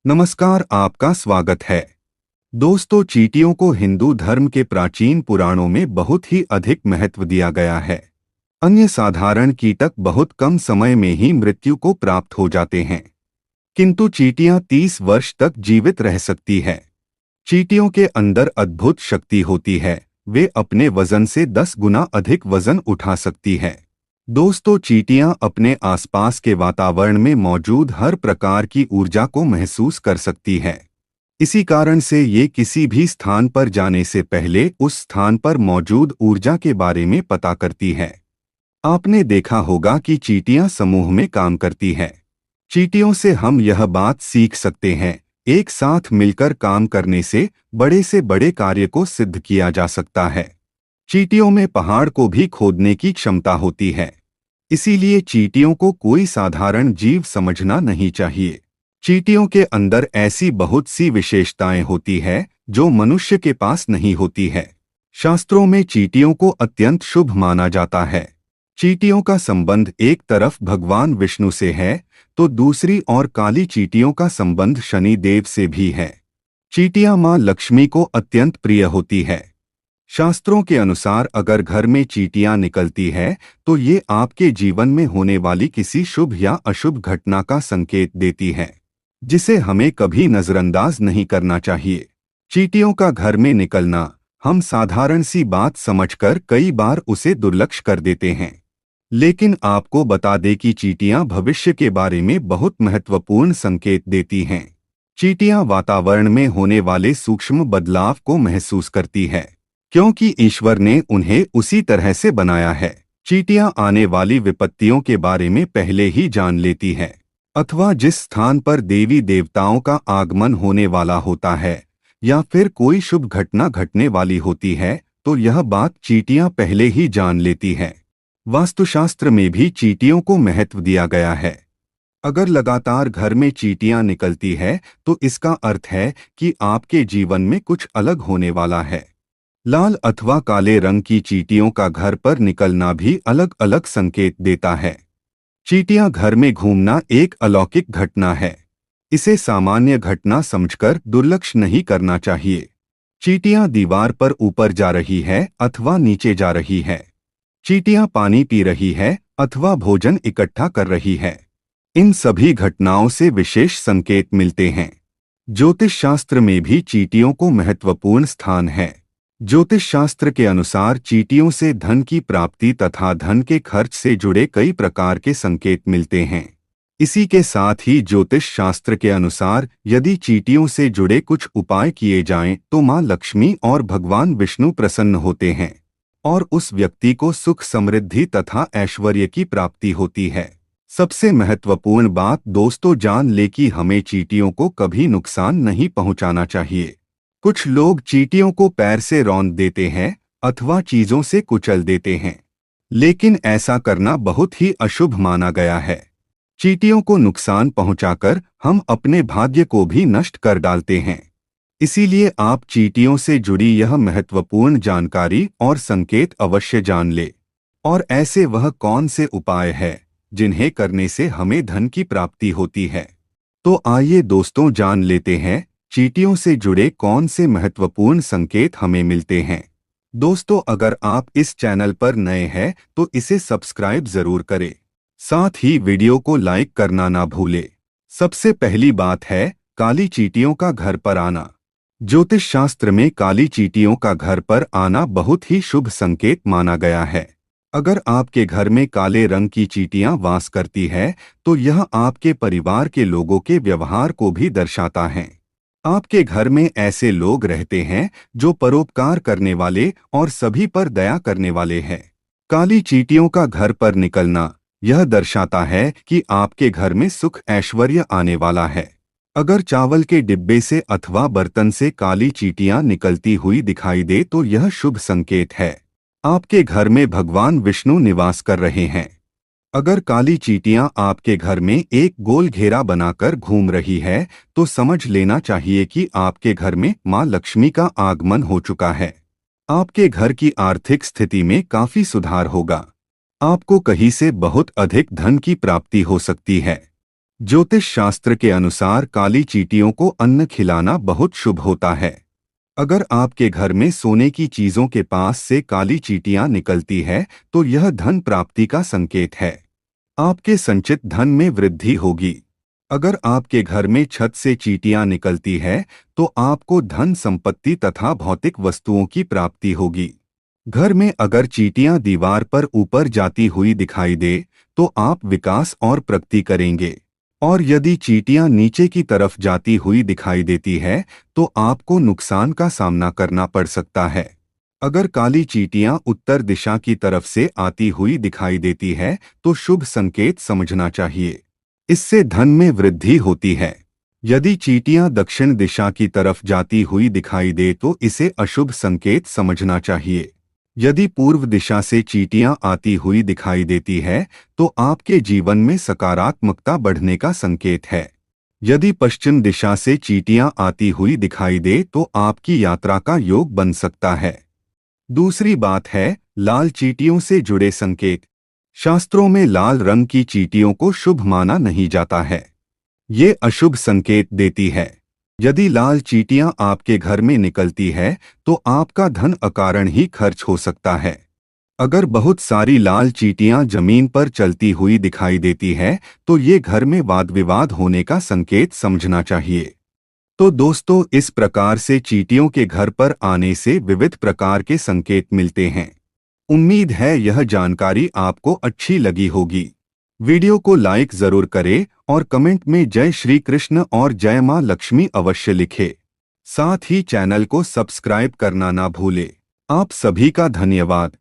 नमस्कार, आपका स्वागत है। दोस्तों, चींटियों को हिंदू धर्म के प्राचीन पुराणों में बहुत ही अधिक महत्व दिया गया है। अन्य साधारण कीटक बहुत कम समय में ही मृत्यु को प्राप्त हो जाते हैं, किंतु चींटियां 30 वर्ष तक जीवित रह सकती है। चींटियों के अंदर अद्भुत शक्ति होती है, वे अपने वजन से 10 गुना अधिक वजन उठा सकती है। दोस्तों, चींटियां अपने आसपास के वातावरण में मौजूद हर प्रकार की ऊर्जा को महसूस कर सकती है। इसी कारण से ये किसी भी स्थान पर जाने से पहले उस स्थान पर मौजूद ऊर्जा के बारे में पता करती है। आपने देखा होगा कि चींटियां समूह में काम करती हैं। चींटियों से हम यह बात सीख सकते हैं, एक साथ मिलकर काम करने से बड़े कार्य को सिद्ध किया जा सकता है। चींटियों में पहाड़ को भी खोदने की क्षमता होती है, इसीलिए चींटियों को कोई साधारण जीव समझना नहीं चाहिए। चींटियों के अंदर ऐसी बहुत सी विशेषताएं होती है जो मनुष्य के पास नहीं होती है। शास्त्रों में चींटियों को अत्यंत शुभ माना जाता है। चींटियों का संबंध एक तरफ भगवान विष्णु से है, तो दूसरी ओर काली चींटियों का संबंध शनि देव से भी है। चींटियां मां लक्ष्मी को अत्यंत प्रिय होती है। शास्त्रों के अनुसार अगर घर में चींटियां निकलती है तो ये आपके जीवन में होने वाली किसी शुभ या अशुभ घटना का संकेत देती है, जिसे हमें कभी नजरअंदाज नहीं करना चाहिए। चींटियों का घर में निकलना हम साधारण सी बात समझकर कई बार उसे दुर्लक्ष्य कर देते हैं, लेकिन आपको बता दें कि चींटियां भविष्य के बारे में बहुत महत्वपूर्ण संकेत देती हैं। चींटियां वातावरण में होने वाले सूक्ष्म बदलाव को महसूस करती है, क्योंकि ईश्वर ने उन्हें उसी तरह से बनाया है। चींटियां आने वाली विपत्तियों के बारे में पहले ही जान लेती है, अथवा जिस स्थान पर देवी देवताओं का आगमन होने वाला होता है या फिर कोई शुभ घटना घटने वाली होती है, तो यह बात चींटियां पहले ही जान लेती है। वास्तुशास्त्र में भी चींटियों को महत्व दिया गया है। अगर लगातार घर में चींटियां निकलती है तो इसका अर्थ है कि आपके जीवन में कुछ अलग होने वाला है। लाल अथवा काले रंग की चींटियों का घर पर निकलना भी अलग अलग संकेत देता है। चींटियां घर में घूमना एक अलौकिक घटना है, इसे सामान्य घटना समझकर दुर्लक्ष्य नहीं करना चाहिए। चींटियां दीवार पर ऊपर जा रही है अथवा नीचे जा रही है। चींटियां पानी पी रही है अथवा भोजन इकट्ठा कर रही है। इन सभी घटनाओं से विशेष संकेत मिलते हैं। ज्योतिष शास्त्र में भी चींटियों को महत्वपूर्ण स्थान है। ज्योतिष शास्त्र के अनुसार चींटियों से धन की प्राप्ति तथा धन के खर्च से जुड़े कई प्रकार के संकेत मिलते हैं। इसी के साथ ही ज्योतिष शास्त्र के अनुसार यदि चींटियों से जुड़े कुछ उपाय किए जाएं तो मां लक्ष्मी और भगवान विष्णु प्रसन्न होते हैं और उस व्यक्ति को सुख समृद्धि तथा ऐश्वर्य की प्राप्ति होती है। सबसे महत्वपूर्ण बात दोस्तों जान ले कि हमें चींटियों को कभी नुकसान नहीं पहुंचाना चाहिए। कुछ लोग चींटियों को पैर से रौंद देते हैं अथवा चीजों से कुचल देते हैं, लेकिन ऐसा करना बहुत ही अशुभ माना गया है। चींटियों को नुकसान पहुंचाकर हम अपने भाग्य को भी नष्ट कर डालते हैं। इसीलिए आप चींटियों से जुड़ी यह महत्वपूर्ण जानकारी और संकेत अवश्य जान ले। और ऐसे वह कौन से उपाय है जिन्हें करने से हमें धन की प्राप्ति होती है। तो आइए दोस्तों जान लेते हैं चींटियों से जुड़े कौन से महत्वपूर्ण संकेत हमें मिलते हैं। दोस्तों, अगर आप इस चैनल पर नए हैं तो इसे सब्सक्राइब जरूर करें, साथ ही वीडियो को लाइक करना ना भूलें। सबसे पहली बात है काली चींटियों का घर पर आना। ज्योतिष शास्त्र में काली चींटियों का घर पर आना बहुत ही शुभ संकेत माना गया है। अगर आपके घर में काले रंग की चींटियां वास करती है तो यह आपके परिवार के लोगों के व्यवहार को भी दर्शाता है। आपके घर में ऐसे लोग रहते हैं जो परोपकार करने वाले और सभी पर दया करने वाले हैं। काली चींटियों का घर पर निकलना यह दर्शाता है कि आपके घर में सुख ऐश्वर्य आने वाला है। अगर चावल के डिब्बे से अथवा बर्तन से काली चींटियां निकलती हुई दिखाई दे तो यह शुभ संकेत है, आपके घर में भगवान विष्णु निवास कर रहे हैं। अगर काली चींटियां आपके घर में एक गोल घेरा बनाकर घूम रही है तो समझ लेना चाहिए कि आपके घर में मां लक्ष्मी का आगमन हो चुका है। आपके घर की आर्थिक स्थिति में काफी सुधार होगा। आपको कहीं से बहुत अधिक धन की प्राप्ति हो सकती है। ज्योतिष शास्त्र के अनुसार काली चींटियों को अन्न खिलाना बहुत शुभ होता है। अगर आपके घर में सोने की चीजों के पास से काली चींटियां निकलती है तो यह धन प्राप्ति का संकेत है। आपके संचित धन में वृद्धि होगी। अगर आपके घर में छत से चींटियां निकलती है तो आपको धन संपत्ति तथा भौतिक वस्तुओं की प्राप्ति होगी। घर में अगर चींटियां दीवार पर ऊपर जाती हुई दिखाई दे तो आप विकास और प्रगति करेंगे। और यदि चींटियां नीचे की तरफ जाती हुई दिखाई देती है तो आपको नुकसान का सामना करना पड़ सकता है। अगर काली चींटियां उत्तर दिशा की तरफ से आती हुई दिखाई देती है तो शुभ संकेत समझना चाहिए। इससे धन में वृद्धि होती है। यदि चींटियां दक्षिण दिशा की तरफ जाती हुई दिखाई दे तो इसे अशुभ संकेत समझना चाहिए। यदि पूर्व दिशा से चींटियां आती हुई दिखाई देती है तो आपके जीवन में सकारात्मकता बढ़ने का संकेत है। यदि पश्चिम दिशा से चींटियां आती हुई दिखाई दे तो आपकी यात्रा का योग बन सकता है। दूसरी बात है लाल चींटियों से जुड़े संकेत। शास्त्रों में लाल रंग की चींटियों को शुभ माना नहीं जाता है। ये अशुभ संकेत देती है। यदि लाल चींटियां आपके घर में निकलती है तो आपका धन अकारण ही खर्च हो सकता है। अगर बहुत सारी लाल चींटियां जमीन पर चलती हुई दिखाई देती है तो ये घर में वाद विवाद होने का संकेत समझना चाहिए। तो दोस्तों, इस प्रकार से चींटियों के घर पर आने से विविध प्रकार के संकेत मिलते हैं। उम्मीद है यह जानकारी आपको अच्छी लगी होगी। वीडियो को लाइक जरूर करें और कमेंट में जय श्री कृष्ण और जय मां लक्ष्मी अवश्य लिखें। साथ ही चैनल को सब्सक्राइब करना ना भूलें। आप सभी का धन्यवाद।